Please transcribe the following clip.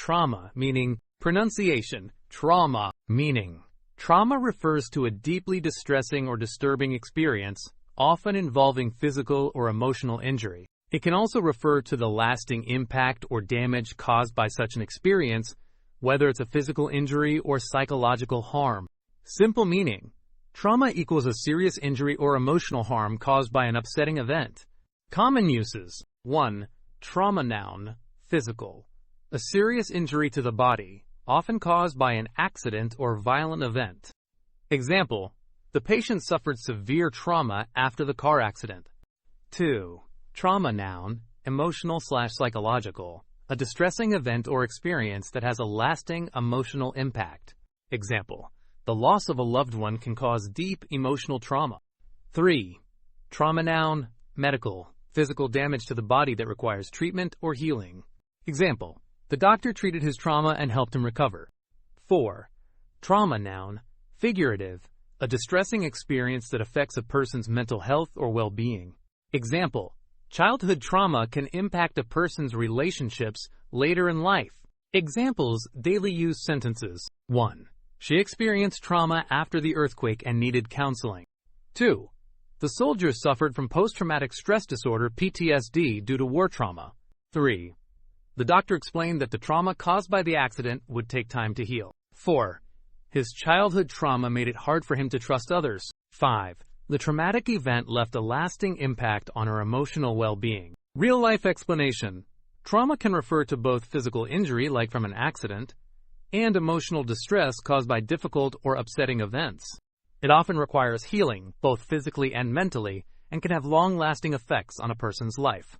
trauma, meaning pronunciation, trauma, meaning. Trauma refers to a deeply distressing or disturbing experience, often involving physical or emotional injury. It can also refer to the lasting impact or damage caused by such an experience, whether it's a physical injury or psychological harm. Simple meaning. Trauma equals a serious injury or emotional harm caused by an upsetting event. Common uses. 1. Trauma noun, physical. A serious injury to the body, often caused by an accident or violent event. Example, the patient suffered severe trauma after the car accident. 2. Trauma noun, emotional/psychological. A distressing event or experience that has a lasting emotional impact. Example, the loss of a loved one can cause deep emotional trauma. 3. Trauma noun, medical. Physical damage to the body that requires treatment or healing. Example, the doctor treated his trauma and helped him recover. 4. Trauma noun, figurative. A distressing experience that affects a person's mental health or well-being. Example, childhood trauma can impact a person's relationships later in life. Examples, daily use sentences. 1. She experienced trauma after the earthquake and needed counseling. 2. The soldier suffered from post-traumatic stress disorder (PTSD) due to war trauma. 3. The doctor explained that the trauma caused by the accident would take time to heal. 4. His childhood trauma made it hard for him to trust others. 5. The traumatic event left a lasting impact on her emotional well-being. Real-life explanation. Trauma can refer to both physical injury, like from an accident, and emotional distress caused by difficult or upsetting events. It often requires healing, both physically and mentally, and can have long-lasting effects on a person's life.